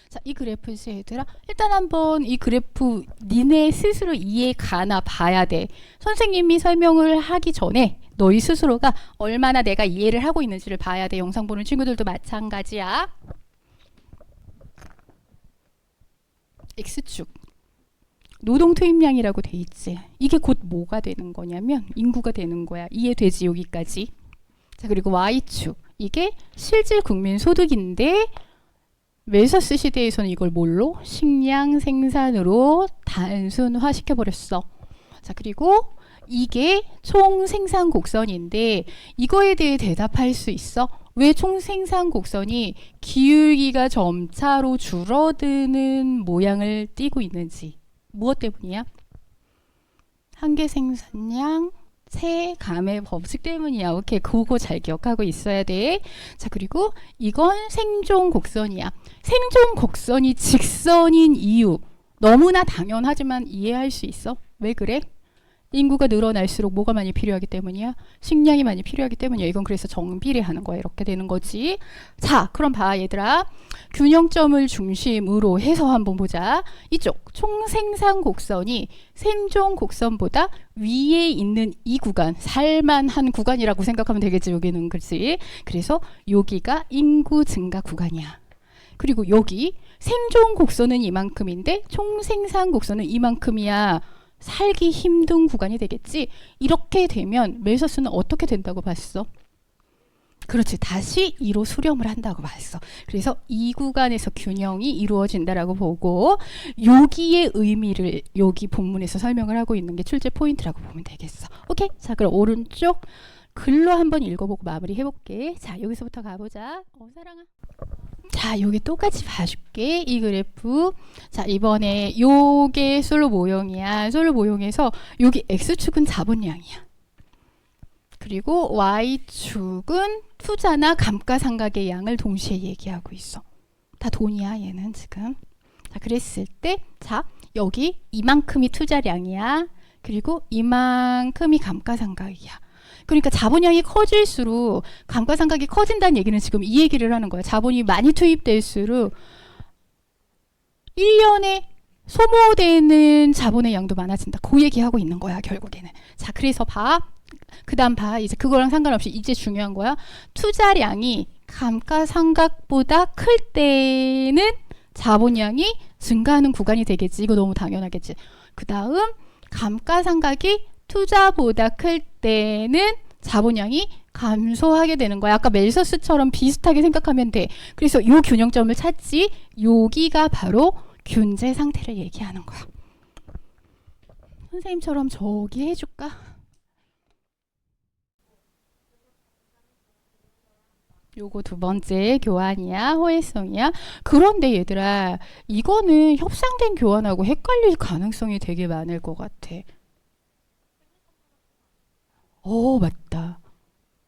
자, 이 그래프에서 얘들아 일단 한번 이 그래프 니네 스스로 이해 가나 봐야 돼. 선생님이 설명을 하기 전에 너희 스스로가 얼마나 내가 이해를 하고 있는지를 봐야 돼. 영상 보는 친구들도 마찬가지야. X축 노동 투입량이라고 돼 있지. 이게 곧 뭐가 되는 거냐면 인구가 되는 거야. 이해되지 여기까지. 자, 그리고 Y축 이게 실질 국민 소득인데 멜서스 시대에서는 이걸 뭘로? 식량 생산으로 단순화 시켜버렸어. 자, 그리고 이게 총 생산 곡선인데 이거에 대해 대답할 수 있어? 왜 총 생산 곡선이 기울기가 점차로 줄어드는 모양을 띠고 있는지. 무엇 때문이야? 한계 생산량 체감의 법칙 때문이야. 오케이, 그거 잘 기억하고 있어야 돼. 자, 그리고 이건 생존 곡선이야. 생존 곡선이 직선인 이유 너무나 당연하지만 이해할 수 있어? 왜 그래? 인구가 늘어날수록 뭐가 많이 필요하기 때문이야? 식량이 많이 필요하기 때문이야. 이건 그래서 정비례하는 거야. 이렇게 되는 거지. 자, 그럼 봐 얘들아. 균형점을 중심으로 해서 한번 보자. 이쪽 총생산 곡선이 생존 곡선보다 위에 있는 이 구간, 살만한 구간이라고 생각하면 되겠지. 여기는 그렇지. 그래서 여기가 인구 증가 구간이야. 그리고 여기 생존 곡선은 이만큼인데 총생산 곡선은 이만큼이야. 살기 힘든 구간이 되겠지. 이렇게 되면 멜서스는 어떻게 된다고 봤어? 그렇지. 다시 2로 수렴을 한다고 봤어. 그래서 이 구간에서 균형이 이루어진다라고 보고 여기의 의미를 여기 본문에서 설명을 하고 있는 게 출제 포인트라고 보면 되겠어. 오케이? 자, 그럼 오른쪽 글로 한번 읽어보고 마무리 해볼게. 자, 여기서부터 가보자. 사랑아. 자, 요게 똑같이 봐줄게. 이 그래프. 자, 이번에 요게 솔로 모형이야. 솔로 모형에서 여기 X축은 자본량이야. 그리고 Y축은 투자나 감가상각의 양을 동시에 얘기하고 있어. 다 돈이야, 얘는 지금. 자, 그랬을 때, 자, 여기 이만큼이 투자량이야. 그리고 이만큼이 감가상각이야. 그러니까 자본량이 커질수록 감가상각이 커진다는 얘기는 지금 이 얘기를 하는 거야. 자본이 많이 투입될수록 1년에 소모되는 자본의 양도 많아진다. 그 얘기하고 있는 거야, 결국에는. 자, 그래서 봐. 그 다음 봐. 이제 그거랑 상관없이 이제 중요한 거야. 투자량이 감가상각보다 클 때는 자본량이 증가하는 구간이 되겠지. 이거 너무 당연하겠지. 그 다음 감가상각이 투자보다 클 때는 자본량이 감소하게 되는 거야. 아까 멜서스처럼 비슷하게 생각하면 돼. 그래서 요 균형점을 찾지. 여기가 바로 균제 상태를 얘기하는 거야. 선생님처럼 저기 해줄까? 요거 두 번째 교환이야. 호혜성이야. 그런데 얘들아, 이거는 협상된 교환하고 헷갈릴 가능성이 되게 많을 것 같아. 맞다.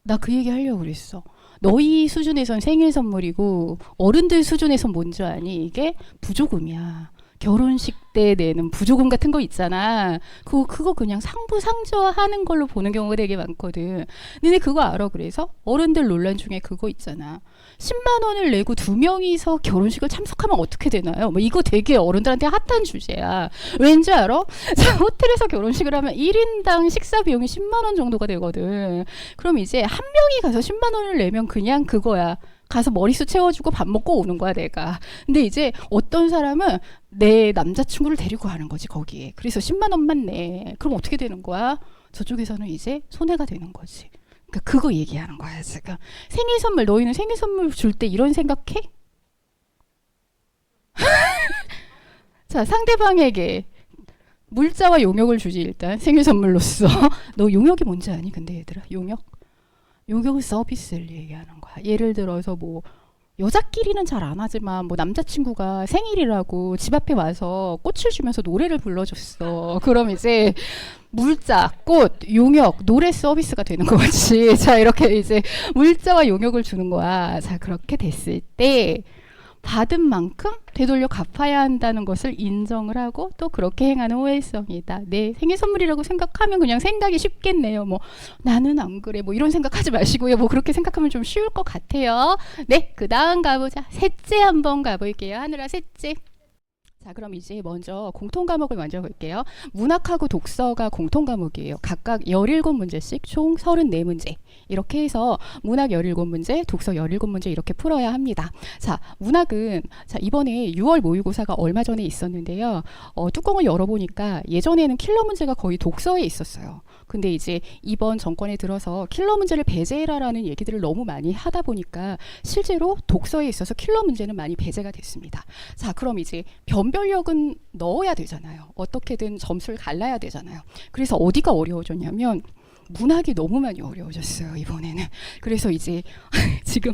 나 그 얘기 하려고 그랬어. 너희 수준에선 생일 선물이고 어른들 수준에선 뭔지 아니? 이게 부조금이야. 결혼식 때 내는 부조금 같은 거 있잖아. 그거 그냥 상부상조하는 걸로 보는 경우가 되게 많거든. 너네 그거 알아? 그래서 어른들 논란 중에 그거 있잖아. 10만 원을 내고 2명이서 결혼식을 참석하면 어떻게 되나요? 뭐 이거 되게 어른들한테 핫한 주제야. 왠지 알아? 자, 호텔에서 결혼식을 하면 1인당 식사 비용이 10만 원 정도가 되거든. 그럼 이제 한 명이 가서 10만 원을 내면 그냥 그거야. 가서 머리수 채워주고 밥 먹고 오는 거야, 내가. 근데 이제 어떤 사람은 내 남자친구를 데리고 가는 거지, 거기에. 그래서 10만 원만 내. 그럼 어떻게 되는 거야? 저쪽에서는 이제 손해가 되는 거지. 그러니까 그거 얘기하는 거야, 지금. 생일 선물, 너희는 생일 선물 줄 때 이런 생각해? 자, 상대방에게 물자와 용역을 주지, 일단. 생일 선물로서. 너 용역이 뭔지 아니? 근데 얘들아, 용역 서비스를 얘기하는 거야. 예를 들어서 뭐 여자끼리는 잘 안 하지만 뭐 남자친구가 생일이라고 집 앞에 와서 꽃을 주면서 노래를 불러줬어. 그럼 이제 물자, 꽃, 용역, 노래 서비스가 되는 거지. 자, 이렇게 이제 물자와 용역을 주는 거야. 자, 그렇게 됐을 때 받은 만큼 되돌려 갚아야 한다는 것을 인정을 하고 또 그렇게 행하는 호혜성이다. 내 생일 선물이라고 생각하면 그냥 생각이 쉽겠네요. 뭐 나는 안 그래. 뭐 이런 생각하지 마시고요. 뭐 그렇게 생각하면 좀 쉬울 것 같아요. 네, 그 다음 가보자. 셋째 한번 가볼게요. 하늘아 셋째. 자, 그럼 이제 먼저 공통 과목을 먼저 볼게요. 문학하고 독서가 공통 과목이에요. 각각 17문제씩 총 34문제. 이렇게 해서 문학 17문제, 독서 17문제 이렇게 풀어야 합니다. 자, 문학은 자, 이번에 6월 모의고사가 얼마 전에 있었는데요. 뚜껑을 열어보니까 예전에는 킬러 문제가 거의 독서에 있었어요. 근데 이제 이번 정권에 들어서 킬러 문제를 배제해라라는 얘기들을 너무 많이 하다 보니까 실제로 독서에 있어서 킬러 문제는 많이 배제가 됐습니다. 자, 그럼 이제 변별력은 넣어야 되잖아요. 어떻게든 점수를 갈라야 되잖아요. 그래서 어디가 어려워졌냐면 문학이 너무 많이 어려워졌어요, 이번에는. 그래서 이제 지금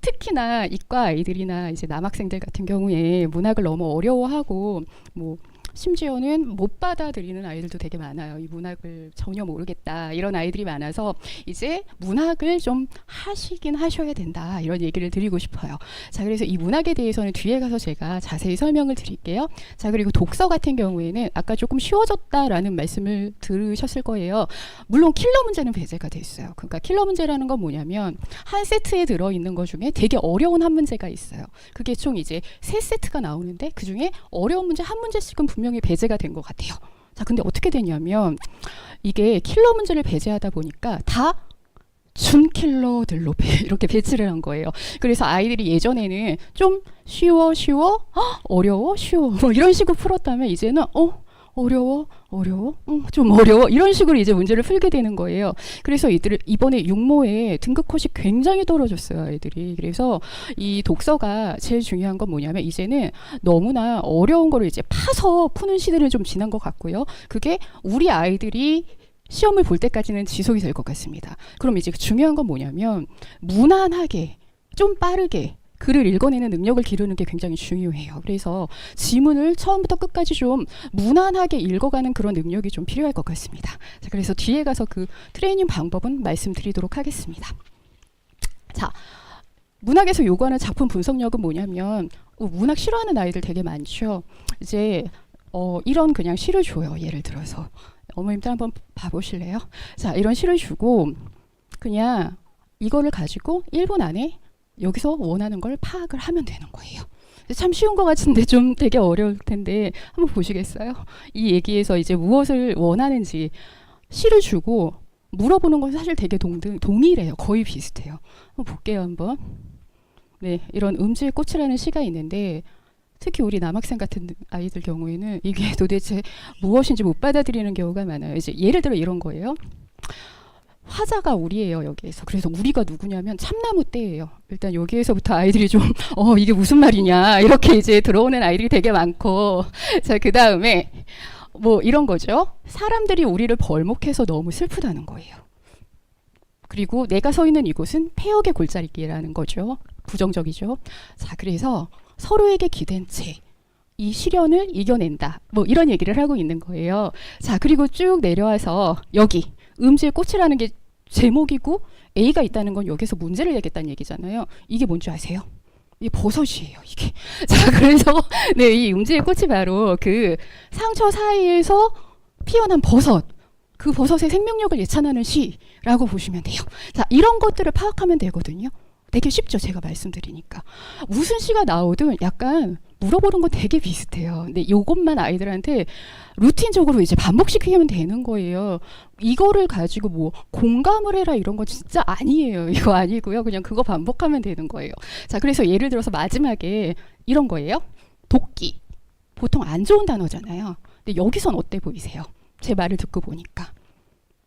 특히나 이과 아이들이나 이제 남학생들 같은 경우에 문학을 너무 어려워하고 뭐 심지어는 못 받아들이는 아이들도 되게 많아요. 이 문학을 전혀 모르겠다 이런 아이들이 많아서 이제 문학을 좀 하시긴 하셔야 된다 이런 얘기를 드리고 싶어요. 자, 그래서 이 문학에 대해서는 뒤에 가서 제가 자세히 설명을 드릴게요. 자, 그리고 독서 같은 경우에는 아까 조금 쉬워졌다라는 말씀을 들으셨을 거예요. 물론 킬러 문제는 배제가 됐어요. 그러니까 킬러 문제라는 건 뭐냐면 한 세트에 들어있는 것 중에 되게 어려운 한 문제가 있어요. 그게 총 이제 3세트가 나오는데 그 중에 어려운 문제 한 문제씩은 분명히 배제가 된 것 같아요. 자, 근데 어떻게 되냐면 이게 킬러 문제를 배제하다 보니까 다 준킬러들로 이렇게 배치를 한 거예요. 그래서 아이들이 예전에는 좀 쉬워 어려워 쉬워 뭐 이런 식으로 풀었다면 이제는 어려워 좀 어려워 이런 식으로 이제 문제를 풀게 되는 거예요. 그래서 이번에 육모에 등급 컷이 굉장히 떨어졌어요, 아이들이. 그래서 이 독서가 제일 중요한 건 뭐냐면 이제는 너무나 어려운 거를 이제 파서 푸는 시대를 좀 지난 것 같고요. 그게 우리 아이들이 시험을 볼 때까지는 지속이 될 것 같습니다. 그럼 이제 중요한 건 뭐냐면 무난하게 좀 빠르게 글을 읽어내는 능력을 기르는 게 굉장히 중요해요. 그래서 지문을 처음부터 끝까지 좀 무난하게 읽어가는 그런 능력이 좀 필요할 것 같습니다. 자, 그래서 뒤에 가서 그 트레이닝 방법은 말씀드리도록 하겠습니다. 자, 문학에서 요구하는 작품 분석력은 뭐냐면 문학 싫어하는 아이들 되게 많죠. 이제 이런 그냥 시를 줘요. 예를 들어서 어머님들 한번 봐보실래요? 자, 이런 시를 주고 그냥 이거를 가지고 1분 안에 여기서 원하는 걸 파악을 하면 되는 거예요. 참 쉬운 것 같은데 좀 되게 어려울 텐데 한번 보시겠어요? 이 얘기에서 이제 무엇을 원하는지 시를 주고 물어보는 건 사실 되게 동일해요. 거의 비슷해요. 한번 볼게요, 한번. 네, 이런 음지의 꽃이라는 시가 있는데 특히 우리 남학생 같은 아이들 경우에는 이게 도대체 무엇인지 못 받아들이는 경우가 많아요. 이제 예를 들어 이런 거예요. 화자가 우리예요, 여기에서. 그래서 우리가 누구냐면 참나무 떼예요. 일단 여기에서부터 아이들이 좀 이게 무슨 말이냐 이렇게 이제 들어오는 아이들이 되게 많고, 자, 그 다음에 뭐 이런 거죠. 사람들이 우리를 벌목해서 너무 슬프다는 거예요. 그리고 내가 서 있는 이곳은 폐역의 골짜기라는 거죠. 부정적이죠. 자, 그래서 서로에게 기댄 채 이 시련을 이겨낸다. 뭐 이런 얘기를 하고 있는 거예요. 자, 그리고 쭉 내려와서 여기 음지의 꽃이라는 게 제목이고 A가 있다는 건 여기서 문제를 내겠다는 얘기잖아요. 이게 뭔지 아세요? 이게 버섯이에요, 이게. 자, 그래서 네, 이 음지의 꽃이 바로 그 상처 사이에서 피어난 버섯, 그 버섯의 생명력을 예찬하는 시라고 보시면 돼요. 자, 이런 것들을 파악하면 되거든요. 되게 쉽죠, 제가 말씀드리니까. 무슨 시가 나오든 약간 물어보는 건 되게 비슷해요. 근데 이것만 아이들한테 루틴적으로 이제 반복시키면 되는 거예요. 이거를 가지고 뭐 공감을 해라 이런 건 진짜 아니에요. 이거 아니고요. 그냥 그거 반복하면 되는 거예요. 자, 그래서 예를 들어서 마지막에 이런 거예요. 도끼. 보통 안 좋은 단어잖아요. 근데 여기선 어때 보이세요? 제 말을 듣고 보니까.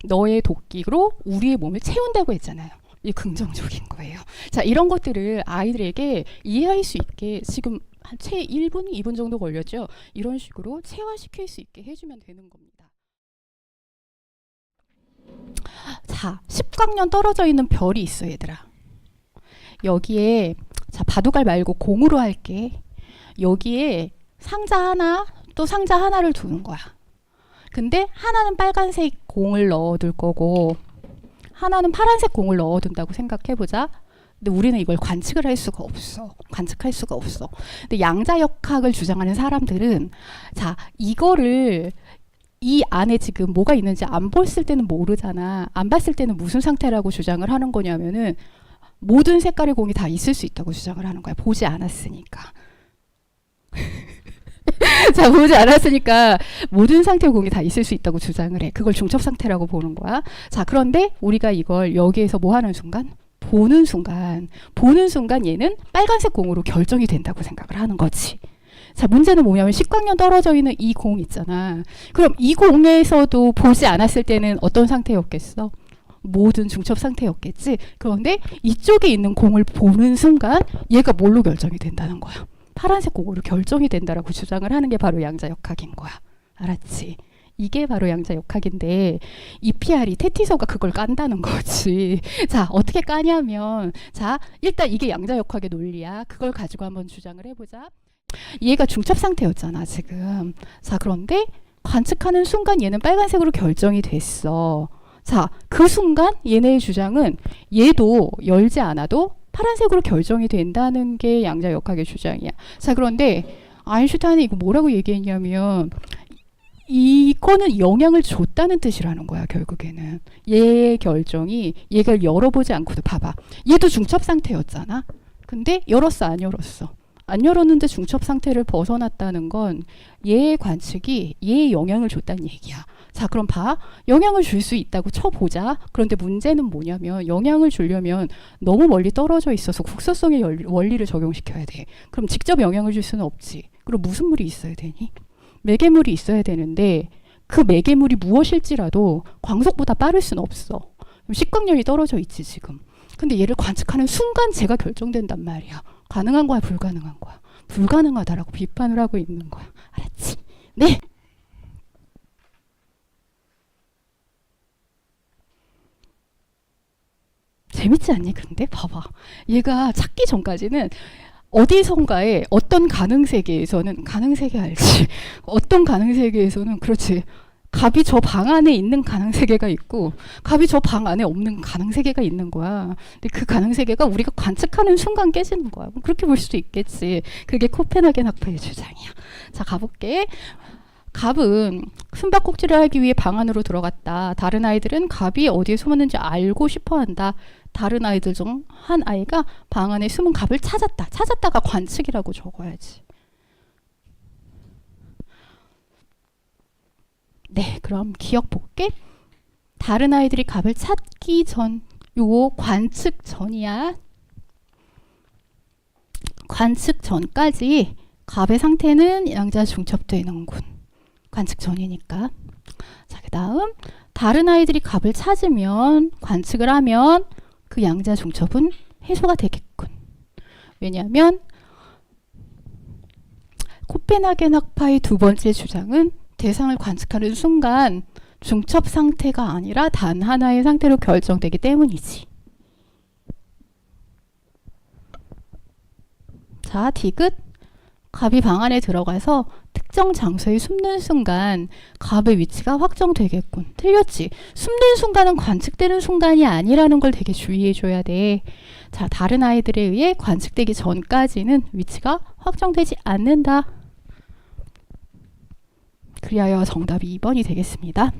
너의 도끼로 우리의 몸을 채운다고 했잖아요. 이 긍정적인 거예요. 자, 이런 것들을 아이들에게 이해할 수 있게 지금 한 채 1분, 2분 정도 걸렸죠. 이런 식으로 체화시킬 수 있게 해주면 되는 겁니다. 자, 10광년 떨어져 있는 별이 있어, 얘들아. 여기에 자, 바둑알 말고 공으로 할게. 여기에 상자 하나, 또 상자 하나를 두는 거야. 근데 하나는 빨간색 공을 넣어둘 거고 하나는 파란색 공을 넣어둔다고 생각해보자. 근데 우리는 이걸 관측을 할 수가 없어. 관측할 수가 없어. 근데 양자역학을 주장하는 사람들은 자, 이거를 이 안에 지금 뭐가 있는지 안 봤을 때는 모르잖아. 안 봤을 때는 무슨 상태라고 주장을 하는 거냐면은 모든 색깔의 공이 다 있을 수 있다고 주장을 하는 거야. 보지 않았으니까. 자, 보지 않았으니까 모든 상태의 공이 다 있을 수 있다고 주장을 해. 그걸 중첩 상태라고 보는 거야. 자, 그런데 우리가 이걸 여기에서 뭐 하는 순간? 보는 순간 얘는 빨간색 공으로 결정이 된다고 생각을 하는 거지. 자, 문제는 뭐냐면 식광년 떨어져 있는 이 공 있잖아. 그럼 이 공에서도 보지 않았을 때는 어떤 상태였겠어? 모든 중첩 상태였겠지. 그런데 이쪽에 있는 공을 보는 순간 얘가 뭘로 결정이 된다는 거야. 파란색 공으로 결정이 된다라고 주장을 하는 게 바로 양자역학인 거야. 알았지? 이게 바로 양자역학인데 EPR이 테티서가 그걸 깐다는 거지. 자, 어떻게 까냐면 자, 일단 이게 양자역학의 논리야. 그걸 가지고 한번 주장을 해보자. 얘가 중첩 상태였잖아 지금. 자, 그런데 관측하는 순간 얘는 빨간색으로 결정이 됐어. 자, 그 순간 얘네의 주장은 얘도 열지 않아도 파란색으로 결정이 된다는 게 양자역학의 주장이야. 자, 그런데 아인슈타인이 이거 뭐라고 얘기했냐면 이거는 영향을 줬다는 뜻이라는 거야. 결국에는 얘의 결정이 얘가 열어보지 않고도 봐봐. 얘도 중첩 상태였잖아. 근데 열었어 안 열었어? 안 열었는데 중첩 상태를 벗어났다는 건 얘의 관측이 얘의 영향을 줬다는 얘기야. 자, 그럼 봐. 영향을 줄 수 있다고 쳐보자. 그런데 문제는 뭐냐면 영향을 주려면 너무 멀리 떨어져 있어서 국소성의 원리를 적용시켜야 돼. 그럼 직접 영향을 줄 수는 없지. 그럼 무슨 물이 있어야 되니? 매개물이 있어야 되는데 그 매개물이 무엇일지라도 광속보다 빠를 수는 없어. 식광년이 떨어져 있지 지금. 근데 얘를 관측하는 순간 제가 결정된단 말이야. 가능한 거야 불가능한 거야? 불가능하다라고 비판을 하고 있는 거야. 알았지? 네. 재밌지 않니? 근데 봐봐. 얘가 찾기 전까지는 어디선가에 어떤 가능세계에서는 가능세계 알지? 어떤 가능세계에서는 그렇지. 갑이 저 방 안에 있는 가능세계가 있고 갑이 저 방 안에 없는 가능세계가 있는 거야. 근데 그 가능세계가 우리가 관측하는 순간 깨지는 거야. 그렇게 볼 수도 있겠지. 그게 코펜하겐 학파의 주장이야. 자, 가볼게. 갑은 숨바꼭질을 하기 위해 방 안으로 들어갔다. 다른 아이들은 갑이 어디에 숨었는지 알고 싶어한다. 다른 아이들 중 한 아이가 방 안에 숨은 갑을 찾았다. 찾았다가 관측이라고 적어야지. 네, 그럼 기억 볼게. 다른 아이들이 갑을 찾기 전, 요거 관측 전이야. 관측 전까지 갑의 상태는 양자 중첩되는군. 관측 전이니까. 자, 그 다음 다른 아이들이 갑을 찾으면 관측을 하면 그 양자 중첩은 해소가 되겠군. 왜냐하면 코펜하겐 학파의 두 번째 주장은 대상을 관측하는 순간 중첩 상태가 아니라 단 하나의 상태로 결정되기 때문이지. 자, 디귿. 갑이 방 안에 들어가서 특정 장소에 숨는 순간 갑의 위치가 확정되겠군. 틀렸지? 숨는 순간은 관측되는 순간이 아니라는 걸 되게 주의해줘야 돼. 자, 다른 아이들에 의해 관측되기 전까지는 위치가 확정되지 않는다. 그리하여 정답이 2번이 되겠습니다.